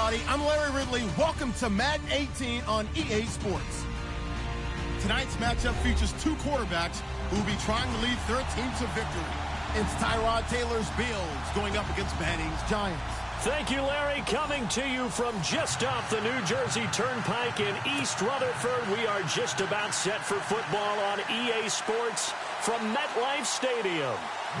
everybody. I'm Larry Ridley. Welcome to Madden 18 on EA Sports. Tonight's matchup features two quarterbacks who will be trying to lead their team to victory. It's Tyrod Taylor's Bills going up against Manning's Giants. Thank you, Larry. Coming to you from just off the New Jersey Turnpike in East Rutherford. We are just about set for football on EA Sports from MetLife Stadium.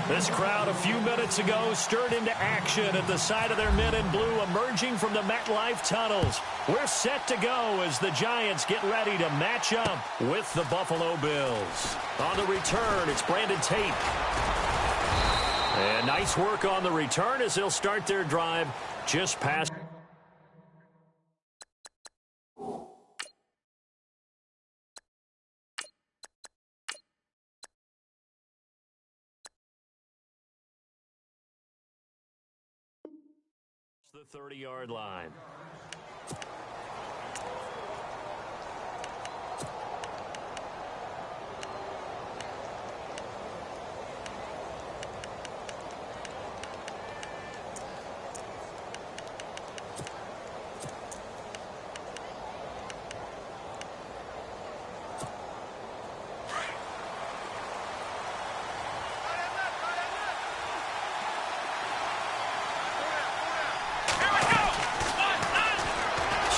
This crowd a few minutes ago stirred into action at the side of their men in blue emerging from the MetLife tunnels. We're set to go as the Giants get ready to match up with the Buffalo Bills. On the return, it's Brandon Tate. And nice work on the return as they'll start their drive just past. The 30-yard line.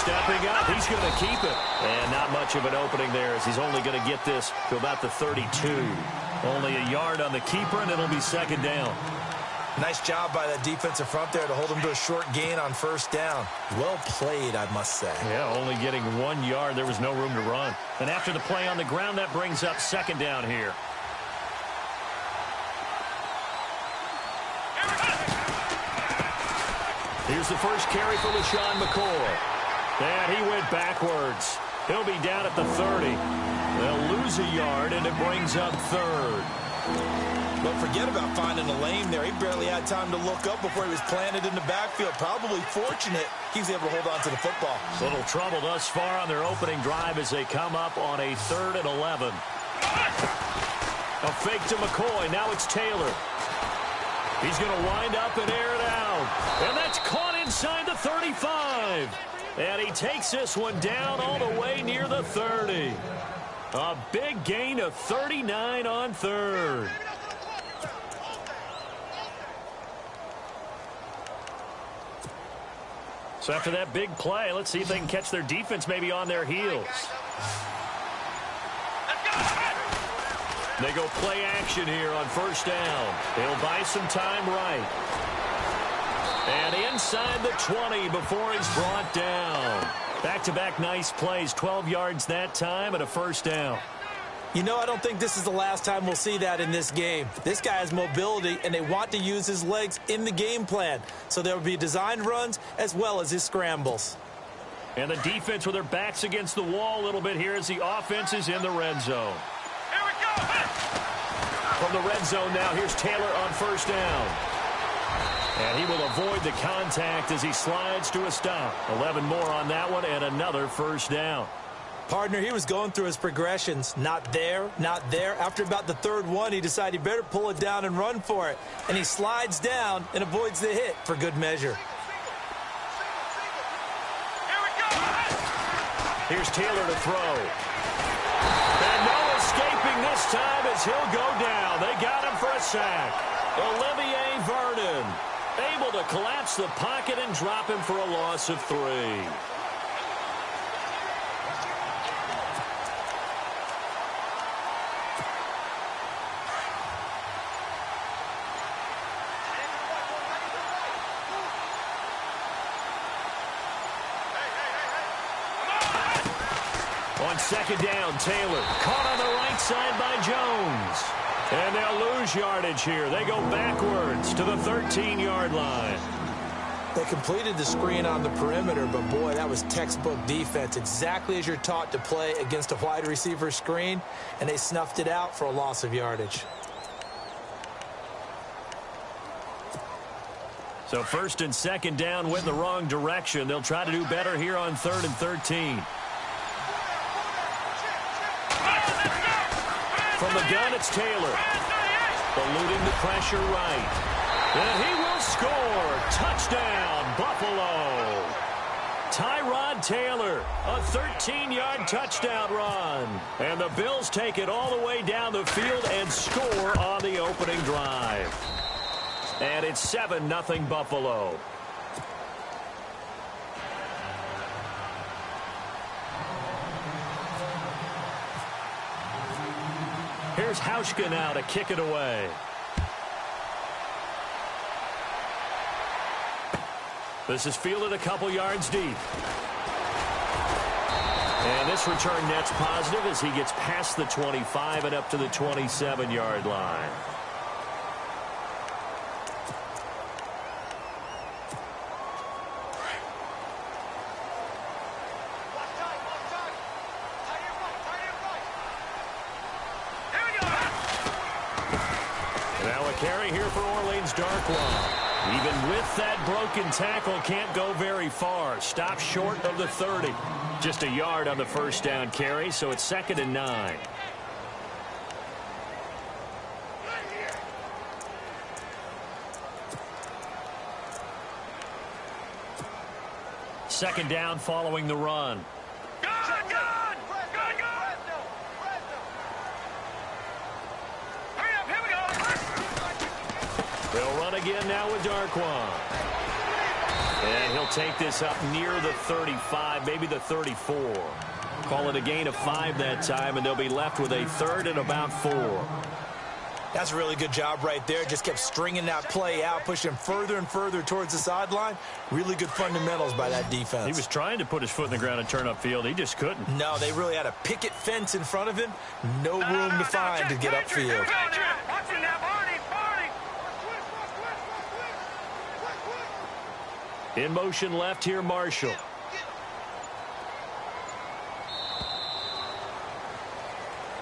Stepping up, he's going to keep it. And not much of an opening there as he's only going to get this to about the 32. Only a yard on the keeper, and it'll be second down. Nice job by that defensive front there to hold him to a short gain on first down. Well played, I must say. Yeah, only getting 1 yard. There was no room to run. And after the play on the ground, that brings up second down here. Here's the first carry for LaShawn McCoy. And he went backwards. He'll be down at the 30. They'll lose a yard, and it brings up third. But forget about finding a lane there. He barely had time to look up before he was planted in the backfield. Probably fortunate he was able to hold on to the football. Little trouble thus far on their opening drive as they come up on a 3rd and 11. A fake to McCoy. Now it's Taylor. He's going to wind up and air it out. And that's caught inside the 35. And he takes this one down all the way near the 30. A big gain of 39 on 3rd. So after that big play, let's see if they can catch their defense maybe on their heels. They go play action here on first down. They'll buy some time right. And inside the 20 before he's brought down. Back-to-back nice plays, 12 yards that time and a first down. You know, I don't think this is the last time we'll see that in this game. This guy has mobility, and they want to use his legs in the game plan. So there will be designed runs as well as his scrambles. And the defense with their backs against the wall a little bit here as the offense is in the red zone. Here we go! From the red zone now, here's Taylor on first down. And he will avoid the contact as he slides to a stop. 11 more on that one and another first down. Partner, he was going through his progressions. Not there, not there. After about the 3rd one, he decided he better pull it down and run for it. And he slides down and avoids the hit for good measure. Here's Taylor to throw. And no escaping this time as he'll go down. They got him for a sack. Olivier Vernon able to collapse the pocket and drop him for a loss of 3. On second down, Taylor caught on the right side by Jones. And they'll lose yardage here. They go backwards to the 13-yard line. They completed the screen on the perimeter, but boy, that was textbook defense. Exactly as you're taught to play against a wide receiver screen, and they snuffed it out for a loss of yardage. So first and second down went the wrong direction. They'll try to do better here on 3rd and 13. From the gun, it's Taylor. Eluding the pressure right. And he will score. Touchdown, Buffalo. Tyrod Taylor, a 13-yard touchdown run. And the Bills take it all the way down the field and score on the opening drive. And it's 7-0 Buffalo. Here's Hauschka now to kick it away. This is fielded a couple yards deep. And this return net's positive as he gets past the 25 and up to the 27-yard line. Now a carry here for Orleans Darkwa. Even with that broken tackle, can't go very far. Stop short of the 30. Just a yard on the first down carry, so it's 2nd and 9. Second down following the run. They'll run again now with Darkwa. And he'll take this up near the 35, maybe the 34. Call it a gain of 5 that time, and they'll be left with a 3rd and about 4. That's a really good job right there. Just kept stringing that play out, pushing further and further towards the sideline. Really good fundamentals by that defense. He was trying to put his foot in the ground and turn upfield. He just couldn't. No, they really had a picket fence in front of him. No room to find to get upfield. In motion left here, Marshall.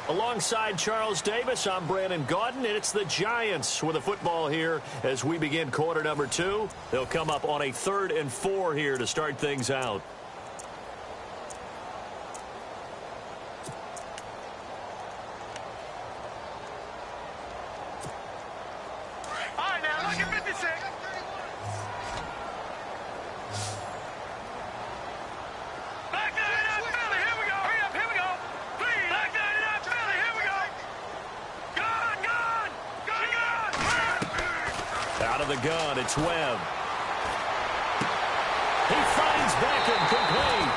Alongside Charles Davis, I'm Brandon Gaudin, and it's the Giants with a football here as we begin quarter number 2. They'll come up on a 3rd and 4 here to start things out. All right, now look at 56. Out of the gun, it's Webb. He finds Beckham complete.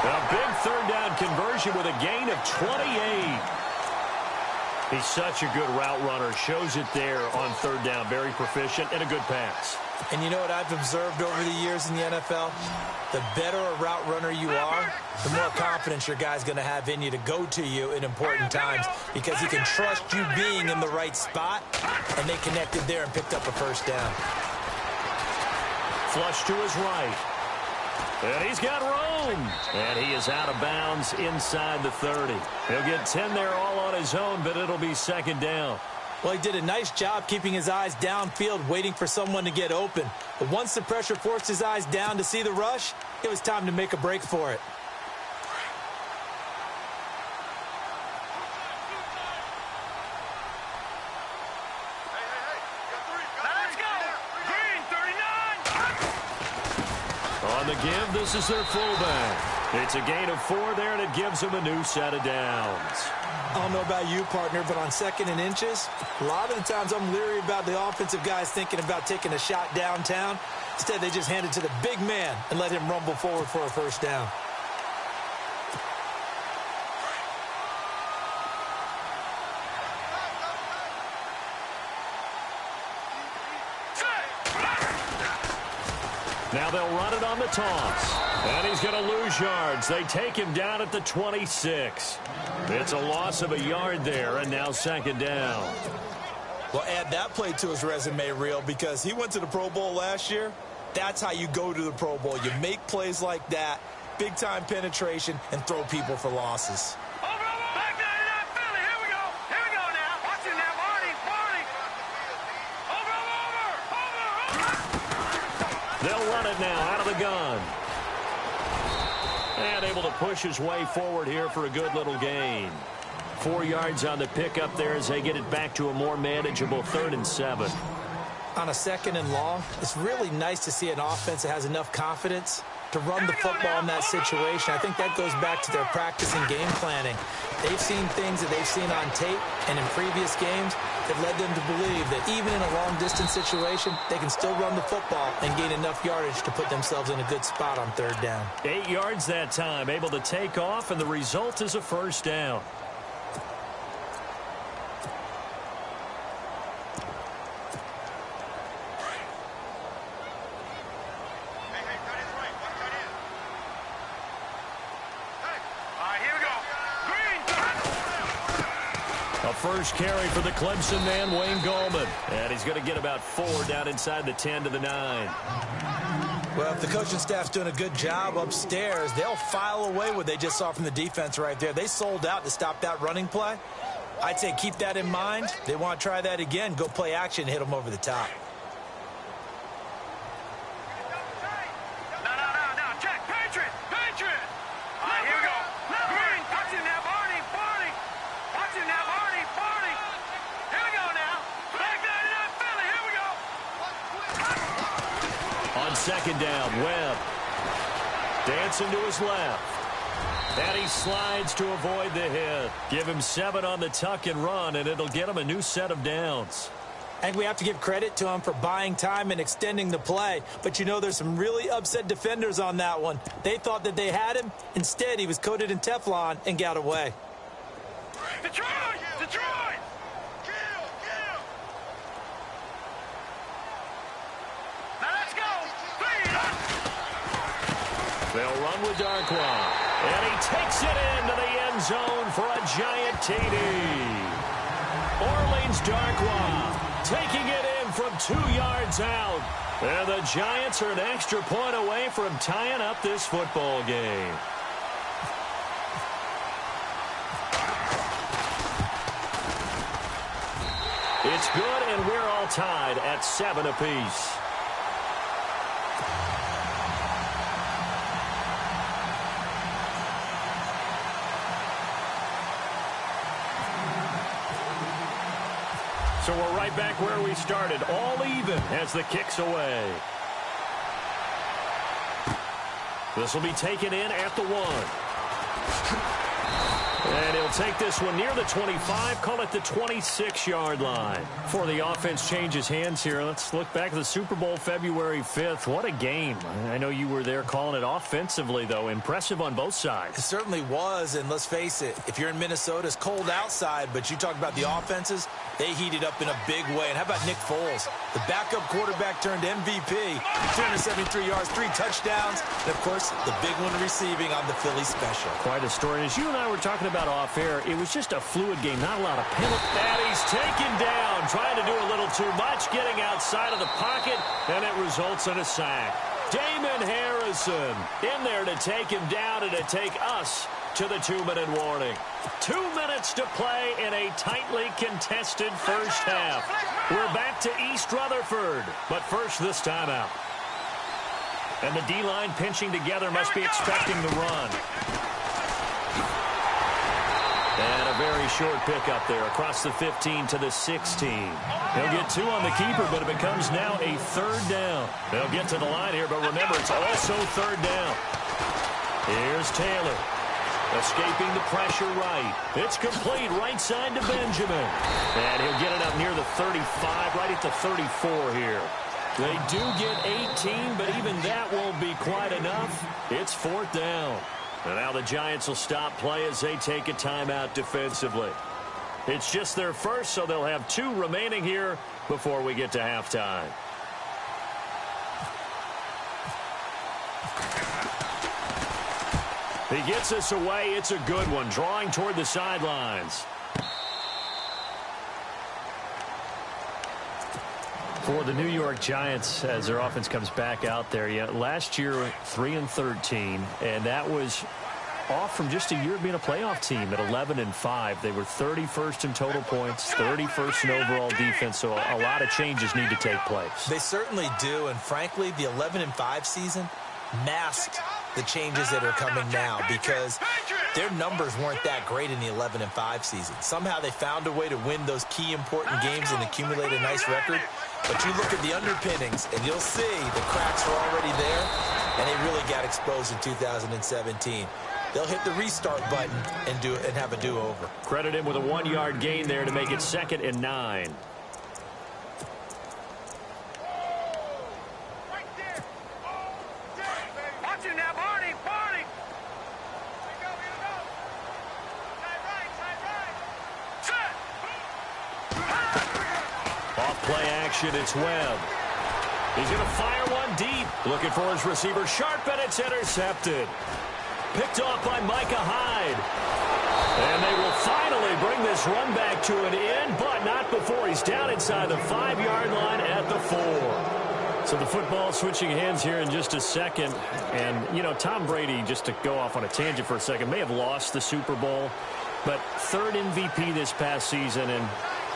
A big 3rd down conversion with a gain of 28. He's such a good route runner. Shows it there on 3rd down. Very proficient and a good pass. And you know what I've observed over the years in the NFL? The better a route runner you are, the more confidence your guy's going to have in you to go to you in important times because he can trust you being in the right spot, and they connected there and picked up a 1st down. Flush to his right. And he's got room. And he is out of bounds inside the 30. He'll get 10 there all on his own, but it'll be 2nd down. Well, he did a nice job keeping his eyes downfield, waiting for someone to get open. But once the pressure forced his eyes down to see the rush, it was time to make a break for it. Let's go. Green, 39. On the give, this is their fullback. It's a gain of 4 there, and it gives them a new set of downs. I don't know about you, partner, but on 2nd and inches, a lot of the times I'm leery about the offensive guys thinking about taking a shot downtown. Instead, they just hand it to the big man and let him rumble forward for a 1st down. Now they'll run it on the toss. And he's going to lose yards. They take him down at the 26. It's a loss of a yard there, and now 2nd down. Well, add that play to his resume reel because he went to the Pro Bowl last year. That's how you go to the Pro Bowl. You make plays like that, big-time penetration, and throw people for losses. Back 99 Philly. Here we go. Here we go now. Watch it now, Marty. Over. They'll run it now out of the gun. And able to push his way forward here for a good little gain. 4 yards on the pickup there as they get it back to a more manageable 3rd and 7. On a 2nd and long, it's really nice to see an offense that has enough confidence to run the football in that situation. I think that goes back to their practice and game planning. They've seen things that they've seen on tape and in previous games that led them to believe that even in a long-distance situation, they can still run the football and gain enough yardage to put themselves in a good spot on third down. 8 yards that time, able to take off, and the result is a first down. A first carry for the Clemson man, Wayne Gallman. And he's going to get about 4 down inside the 10 to the 9. Well, if the coaching staff's doing a good job upstairs, they'll file away what they just saw from the defense right there. They sold out to stop that running play. I'd say keep that in mind. They want to try that again. Go play action, hit them over the top. Second down, Webb. Dancing to his left. And he slides to avoid the hit. Give him 7 on the tuck and run, and it'll get him a new set of downs. I think we have to give credit to him for buying time and extending the play. But you know there's some really upset defenders on that one. They thought that they had him. Instead, he was coated in Teflon and got away. Detroit! Detroit! They'll run with Darkwa. And he takes it into the end zone for a giant TD. Orleans Darkwa taking it in from 2 yards out. And the Giants are an extra point away from tying up this football game. It's good, and we're all tied at 7 apiece. So we're right back where we started, all even as the kick's away. This will be taken in at the 1. And he'll take this one near the 25, call it the 26-yard line. Before the offense changes hands here, let's look back at the Super Bowl February 5th. What a game. I know you were there calling it offensively, though. Impressive on both sides. It certainly was, and let's face it, if you're in Minnesota, it's cold outside, but you talk about the offenses, they heated up in a big way. And how about Nick Foles? The backup quarterback turned MVP, 273 yards, 3 touchdowns, and, of course, the big one receiving on the Philly special. Quite a story. As you and I were talking about off air, it was just a fluid game, not a lot of penalties. And he's taken down, trying to do a little too much, getting outside of the pocket, and it results in a sack. Damon Harrison in there to take him down and to take us to the 2-minute warning. 2 minutes to play in a tightly contested first half. We're back to East Rutherford, but first this timeout. And the D-line pinching together must be expecting the run. And a very short pickup there across the 15 to the 16. He'll get 2 on the keeper, but it becomes now a 3rd down. They'll get to the line here, but remember, it's also 3rd down. Here's Taylor. Escaping the pressure right. It's complete right side to Benjamin. And he'll get it up near the 35, right at the 34 here. They do get 18, but even that won't be quite enough. It's 4th down. And now the Giants will stop play as they take a timeout defensively. It's just their first, so they'll have 2 remaining here before we get to halftime. He gets us away. It's a good one, drawing toward the sidelines. For the New York Giants, as their offense comes back out there, last year 3-13, and that was off from just a year of being a playoff team at 11-5. They were 31st in total points, 31st in overall defense, so a lot of changes need to take place. They certainly do, and frankly, the 11-5 season masked the changes that are coming now because their numbers weren't that great in the 11-5 season. Somehow they found a way to win those key important games and accumulate a nice record. But you look at the underpinnings, and you'll see the cracks are already there. and they really got exposed in 2017. They'll hit the restart button and have a do-over. Credit him with a 1-yard gain there to make it 2nd and 9. Play action, it's Webb. He's going to fire one deep. Looking for his receiver sharp, and it's intercepted. Picked off by Micah Hyde. And they will finally bring this run back to an end, but not before he's down inside the 5-yard line at the 4. So the football switching hands here in just a second. And, you know, Tom Brady, just to go off on a tangent for a second, may have lost the Super Bowl, but 3rd MVP this past season, and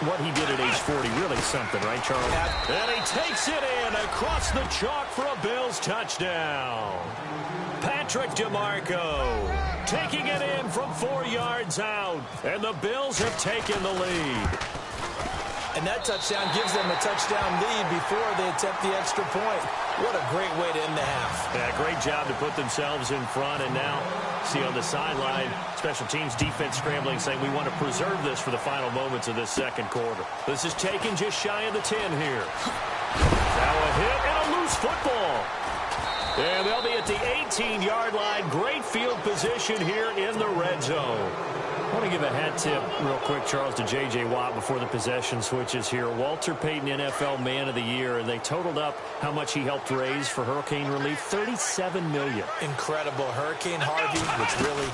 what he did at age 40, really something, right, Charles? And he takes it in across the chalk for a Bills touchdown. Patrick DeMarco taking it in from 4 yards out, and the Bills have taken the lead. And that touchdown gives them a touchdown lead before they attempt the extra point. What a great way to end the half. Yeah, great job to put themselves in front, and now see on the sideline, special teams defense scrambling, saying we want to preserve this for the final moments of this 2nd quarter. This is taken just shy of the 10 here. Now a hit and a loose football. And they'll be at the 18-yard line. Great field position here in the red zone. I want to give a hat tip real quick, Charles, to J.J. Watt before the possession switches here. Walter Payton, NFL Man of the Year, and they totaled up how much he helped raise for hurricane relief, $37 million. Incredible. Hurricane Harvey, which really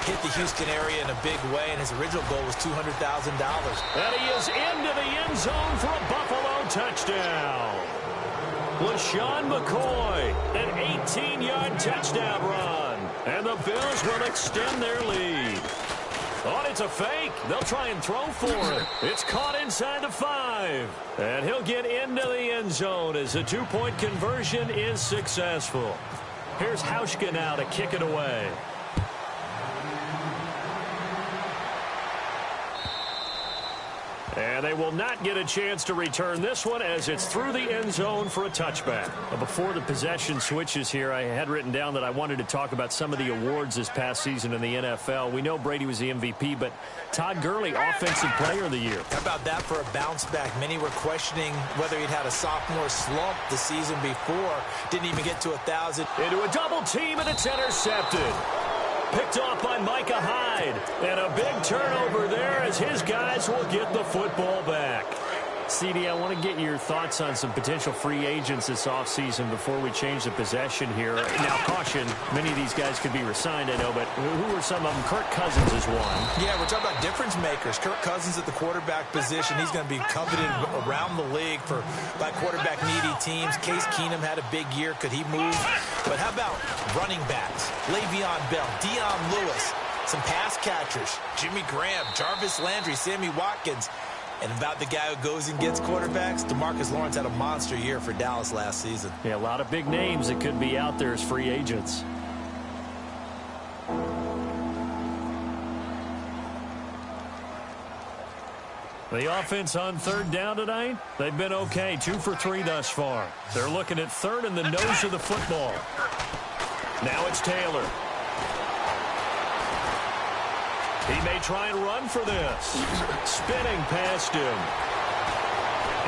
hit the Houston area in a big way, and his original goal was $200,000. And he is into the end zone for a Buffalo touchdown. LaShawn McCoy, an 18-yard touchdown run. And the Bills will extend their lead. Oh, it's a fake. They'll try and throw for it. It's caught inside the 5. And he'll get into the end zone as the 2-point conversion is successful. Here's Hauschka now to kick it away. And they will not get a chance to return this one as it's through the end zone for a touchback. Before the possession switches here, I had written down that I wanted to talk about some of the awards this past season in the NFL. We know Brady was the MVP, but Todd Gurley, Offensive Player of the Year. How about that for a bounce back? Many were questioning whether he'd had a sophomore slump the season before. Didn't even get to 1,000. Into a double team, and it's intercepted. Picked off by Micah Hyde. And a big turnover there as his guys will get the football back. CD, I want to get your thoughts on some potential free agents this offseason before we change the possession here. Now, caution, many of these guys could be re-signed, I know, but who are some of them? Kirk Cousins is one. Yeah, we're talking about difference makers. Kirk Cousins at the quarterback position. He's going to be coveted around the league by quarterback-needy teams. Case Keenum had a big year. Could he move? But how about running backs? Le'Veon Bell, Dion Lewis, some pass catchers, Jimmy Graham, Jarvis Landry, Sammy Watkins. And about the guy who goes and gets quarterbacks, DeMarcus Lawrence had a monster year for Dallas last season. Yeah, a lot of big names that could be out there as free agents. The offense on 3rd down tonight, they've been okay. 2 for 3 thus far. They're looking at 3rd and the nose of the football. Now it's Taylor. He may try and run for this. Spinning past him.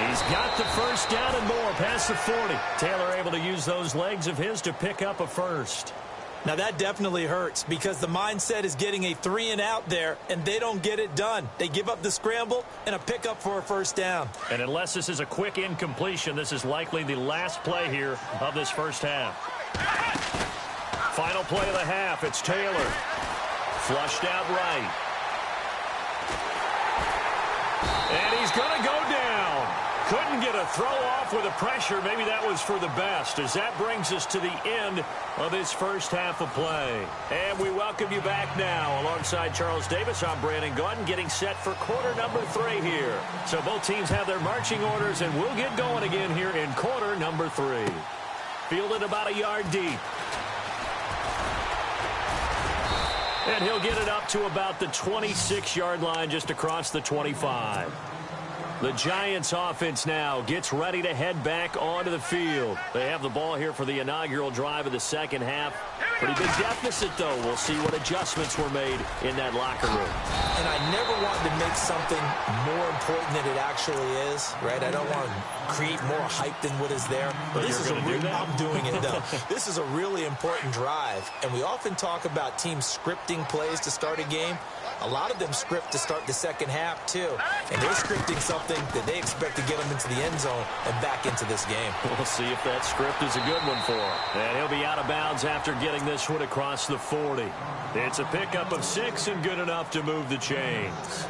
He's got the first down and more past the 40. Taylor able to use those legs of his to pick up a first. Now that definitely hurts because the mindset is getting a 3-and-out there, and they don't get it done. They give up the scramble and a pickup for a first down. And unless this is a quick incompletion, this is likely the last play here of this first half. Final play of the half. It's Taylor. Flushed out right. And he's going to go down. Couldn't get a throw off with the pressure. Maybe that was for the best, as that brings us to the end of this first half of play. And we welcome you back now. Alongside Charles Davis, I'm Brandon Gaudin, getting set for quarter number 3 here. So both teams have their marching orders, and we'll get going again here in quarter number 3. Fielded about a yard deep. And he'll get it up to about the 26-yard line, just across the 25. The Giants offense now gets ready to head back onto the field. They have the ball here for the inaugural drive of the second half. Pretty big deficit, though. We'll see what adjustments were made in that locker room. And I never wanted to make something more important than it actually is, right? I don't want to create more hype than what is there. But this is I'm doing it, though. This is a really important drive. And we often talk about teams scripting plays to start a game. A lot of them script to start the second half, too. And they're scripting something that they expect to get them into the end zone and back into this game. We'll see if that script is a good one for him. And he'll be out of bounds after getting this one across the 40. It's a pickup of 6 and good enough to move the chains.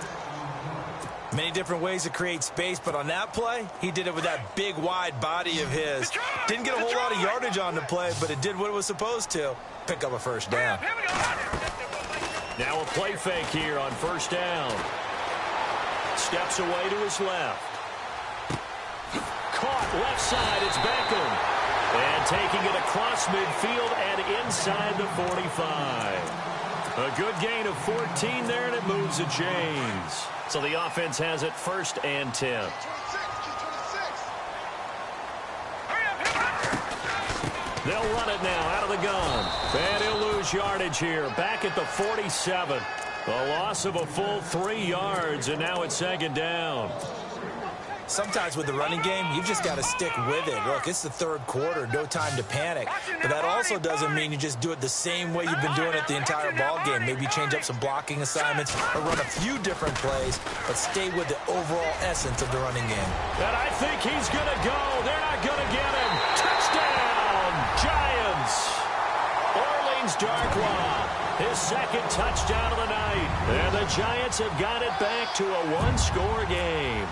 Many different ways to create space, but on that play, he did it with that big, wide body of his. Didn't get a whole lot of yardage on the play, but it did what it was supposed to. Pick up a first down. Now a play fake here on first down. Steps away to his left. Caught left side. It's Beckham. And taking it across midfield and inside the 45. A good gain of 14 there, and it moves the chains. So the offense has it first and 10. They'll run it now out of the gun. And he'll lose yardage here. Back at the 47. A loss of a full 3 yards, and now it's second down. Sometimes with the running game, you've just got to stick with it. Look, it's the third quarter, no time to panic. But that also doesn't mean you just do it the same way you've been doing it the entire ball game. Maybe change up some blocking assignments or run a few different plays, but stay with the overall essence of the running game. And I think he's going to go. They're not going to get him. Touchdown, Giants. Orleans Darkwa, his second touchdown of the night. And the Giants have got it back to a one-score game.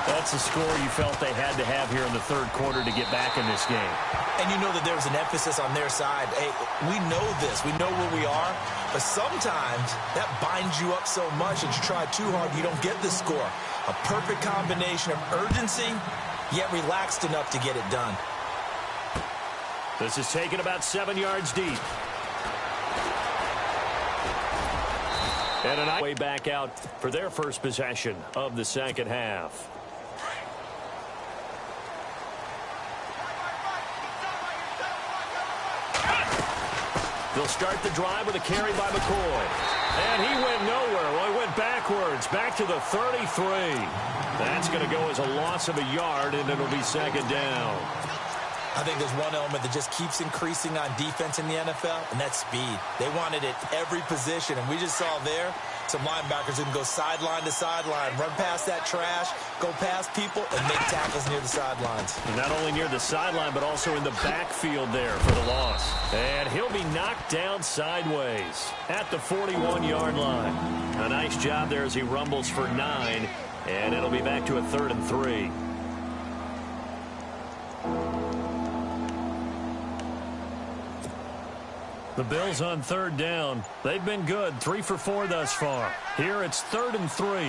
That's a score you felt they had to have here in the third quarter to get back in this game. And you know that there was an emphasis on their side. Hey, we know this. We know where we are. But sometimes that binds you up so much that you try too hard, you don't get the score. A perfect combination of urgency, yet relaxed enough to get it done. This is taken about 7 yards deep. And an way back out for their first possession of the second half. They'll start the drive with a carry by McCoy. And he went nowhere. Well, he went backwards, back to the 33. That's going to go as a loss of a yard, and it'll be second down. I think there's one element that just keeps increasing on defense in the NFL, and that's speed. They want it at every position, and we just saw there some linebackers who can go sideline to sideline, run past that trash, go past people, and make tackles near the sidelines. Not only near the sideline, but also in the backfield there for the loss. And he'll be knocked down sideways at the 41-yard line. A nice job there as he rumbles for 9, and it'll be back to a 3rd and 3. The Bills on third down. They've been good, 3 for 4 thus far. Here it's 3rd and 3.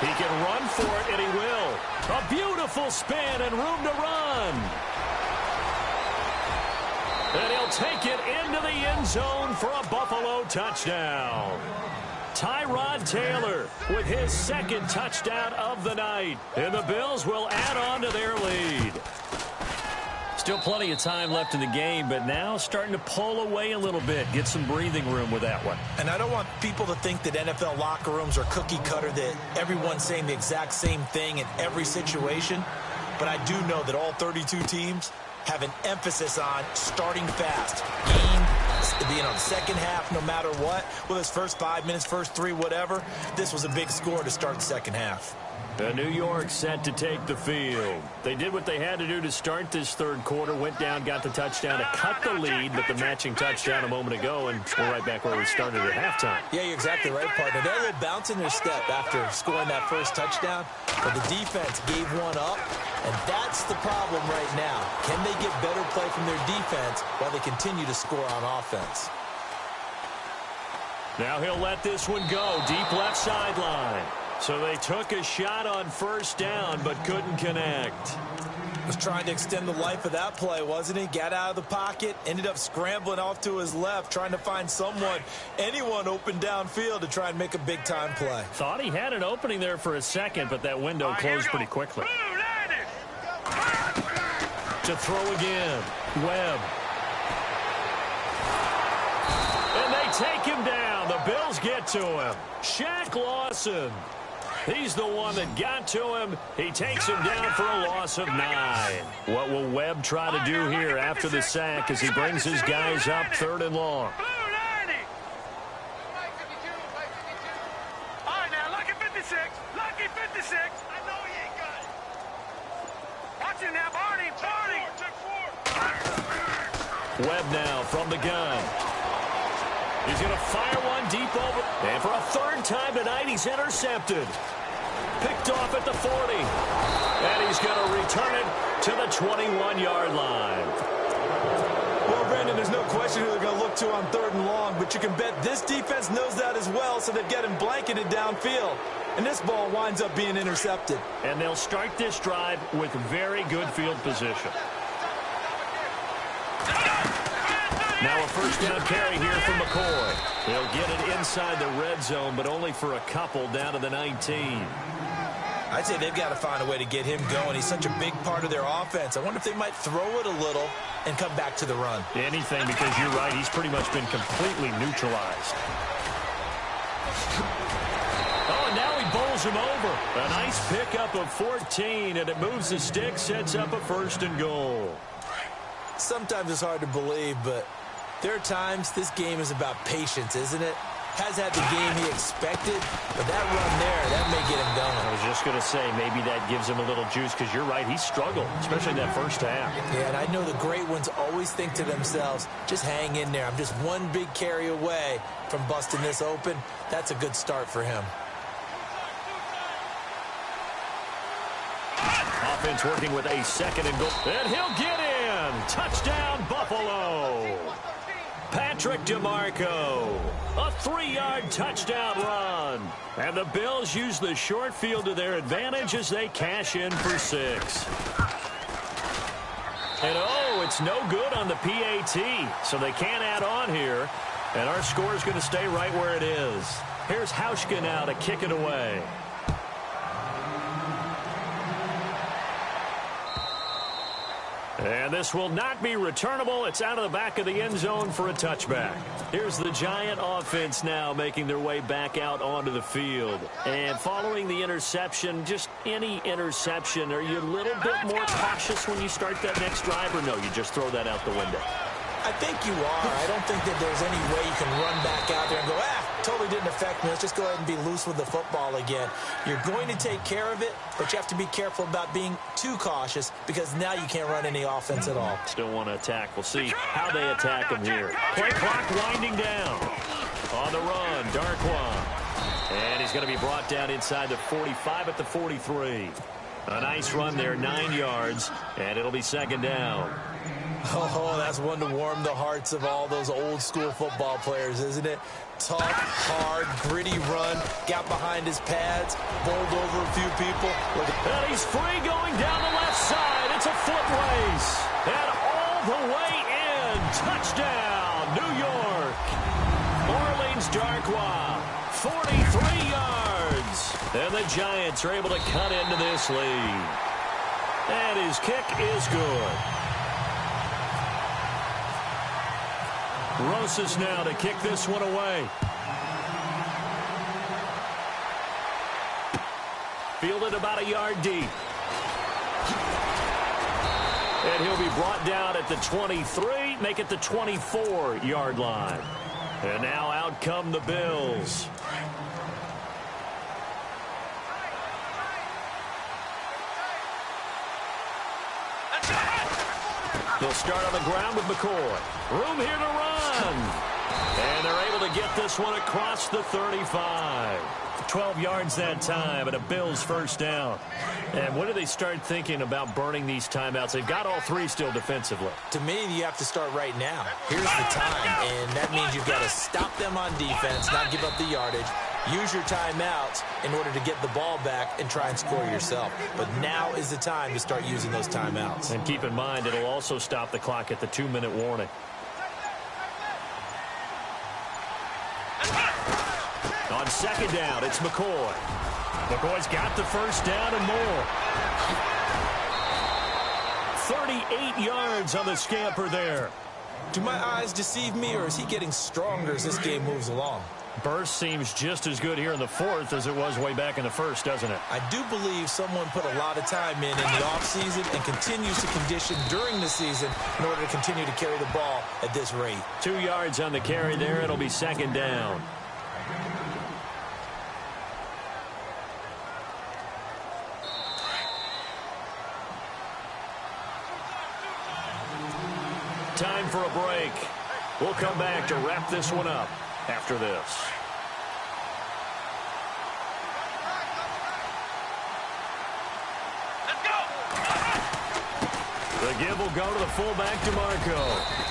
He can run for it, and he will. A beautiful spin and room to run. And he'll take it into the end zone for a Buffalo touchdown. Tyrod Taylor with his second touchdown of the night. And the Bills will add on to their lead. Still plenty of time left in the game, but now starting to pull away a little bit. Get some breathing room with that one. And I don't want people to think that NFL locker rooms are cookie cutter, that everyone's saying the exact same thing in every situation. But I do know that all 32 teams have an emphasis on starting fast. The second half, no matter what, whether it's first 5 minutes, first 3, whatever, this was a big score to start the second half. New York set to take the field. They did what they had to do to start this third quarter, went down, got the touchdown to cut the lead, but the matching touchdown a moment ago, and we're right back where we started at halftime. Yeah, you're exactly right, partner. They're a little bounce in their step after scoring that first touchdown, but the defense gave one up, and that's the problem right now. Can they get better play from their defense while they continue to score on offense? Now he'll let this one go, deep left sideline. So they took a shot on first down, but couldn't connect. Was trying to extend the life of that play, wasn't he? Got out of the pocket, ended up scrambling off to his left, trying to find anyone open downfield to try and make a big-time play. Thought he had an opening there for a second, but that window closed pretty quickly. To throw again, Webb. And they take him down. The Bills get to him. Shaq Lawson. He's the one that got to him. He takes him down for a loss of 9. What will Webb try to do here after the sack as he brings his guys up 3rd and long? All right, now, lucky 56. Lucky 56. I know he ain't got it. Watch him now, Barney. Webb now from the gun. He's going to fire one deep over. And for a 3rd time tonight, he's intercepted. Picked off at the 40. And he's going to return it to the 21-yard line. Well, Brandon, there's no question who they're going to look to on 3rd and long, but you can bet this defense knows that as well, so they've got him blanketed downfield. And this ball winds up being intercepted. And they'll start this drive with very good field position. Now a 1st down carry here from McCoy. He'll get it inside the red zone, but only for a couple down to the 19. I'd say they've got to find a way to get him going. He's such a big part of their offense. I wonder if they might throw it a little and come back to the run. Anything, because you're right. He's pretty much been completely neutralized. Oh, and now he bowls him over. A nice pickup of 14, and it moves the stick, sets up a 1st and goal. Sometimes it's hard to believe, but there are times this game is about patience, isn't it? Has had the game he expected, but that run there, that may get him going. I was just going to say, maybe that gives him a little juice, because you're right, he struggled, especially in that 1st half. Yeah, and I know the great ones always think to themselves, just hang in there. I'm just one big carry away from busting this open. That's a good start for him. Offense working with a 2nd and goal. And he'll get in. Touchdown, Buffalo. Patrick DeMarco. A 3-yard touchdown run. And the Bills use the short field to their advantage as they cash in for 6. And oh, it's no good on the PAT. So they can't add on here. And our score is going to stay right where it is. Here's Hauschka now to kick it away. And this will not be returnable. It's out of the back of the end zone for a touchback. Here's the Giant offense now making their way back out onto the field. And following the interception, just any interception, are you a little bit more cautious when you start that next drive, or no, you just throw that out the window? I think you are. I don't think that there's any way you can run back out there and go, totally didn't affect me. Let's just go ahead and be loose with the football again. You're going to take care of it, but you have to be careful about being too cautious, because now you can't run any offense at all. Still want to attack. We'll see how they attack him here. Play clock winding down. On the run, Darkwa. And he's going to be brought down inside the 45 at the 43. A nice run there, 9 yards, and it'll be 2nd down. Oh, that's one to warm the hearts of all those old-school football players, isn't it? Tough, hard, gritty run, got behind his pads, bowled over a few people. And he's free going down the left side. It's a foot race. And all the way in. Touchdown, New York. Orleans Darkwa, 43 yards. And the Giants are able to cut into this lead. And his kick is good. Rosas now to kick this one away. Fielded about a yard deep. And he'll be brought down at the 23, make it the 24-yard line. And now out come the Bills. They'll start on the ground with McCoy. Room here to run. And they're able to get this one across the 35. 12 yards that time, and a Bills 1st down. And when do they start thinking about burning these timeouts? They've got all 3 still defensively. To me, you have to start right now. Here's the time, and that means you've got to stop them on defense, not give up the yardage, Use your timeouts in order to get the ball back and try and score yourself. But now is the time to start using those timeouts. And keep in mind, it'll also stop the clock at the 2-minute warning. On second down, it's McCoy. McCoy's got the first down and more. 38 yards on the scamper there. Do my eyes deceive me, or is he getting stronger as this game moves along? Burst seems just as good here in the fourth as it was way back in the first, doesn't it? I do believe someone put a lot of time in the offseason and continues to condition during the season in order to continue to carry the ball at this rate. 2 yards on the carry there. It'll be second down. Time for a break. We'll come back to wrap this one up after this. Let's go. The give will go to the fullback, DeMarco.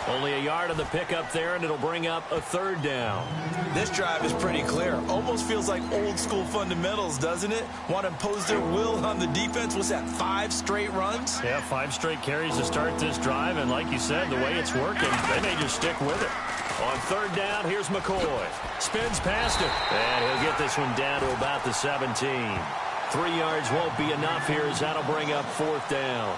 Only a yard on the pickup there, and it'll bring up a third down. This drive is pretty clear. Almost feels like old school fundamentals, doesn't it? Want to impose their will on the defense. What's that, 5 straight runs? Yeah, 5 straight carries to start this drive, and like you said, the way it's working, they may just stick with it. On third down, here's McCoy. Spins past it, and he'll get this one down to about the 17. 3 yards won't be enough here as that'll bring up fourth down.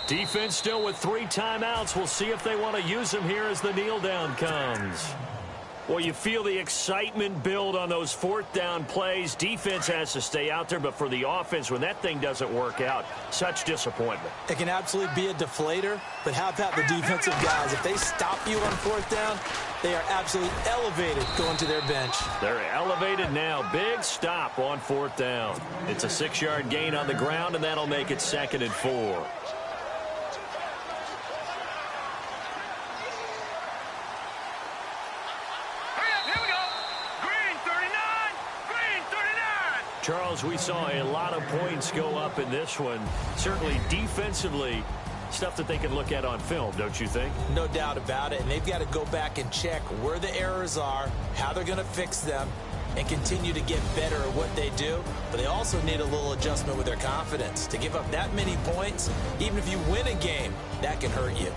Defense still with 3 timeouts. We'll see if they want to use them here as the kneel down comes. Well, you feel the excitement build on those fourth down plays. Defense has to stay out there, but for the offense, when that thing doesn't work out, such disappointment. It can absolutely be a deflator, but how about the defensive guys? If they stop you on fourth down, they are absolutely elevated going to their bench. They're elevated now. Big stop on fourth down. It's a 6-yard gain on the ground, and that'll make it second and 4. Charles, we saw a lot of points go up in this one. Certainly defensively, stuff that they can look at on film, don't you think? No doubt about it. And they've got to go back and check where the errors are, how they're going to fix them, and continue to get better at what they do. But they also need a little adjustment with their confidence. To give up that many points, even if you win a game, that can hurt you.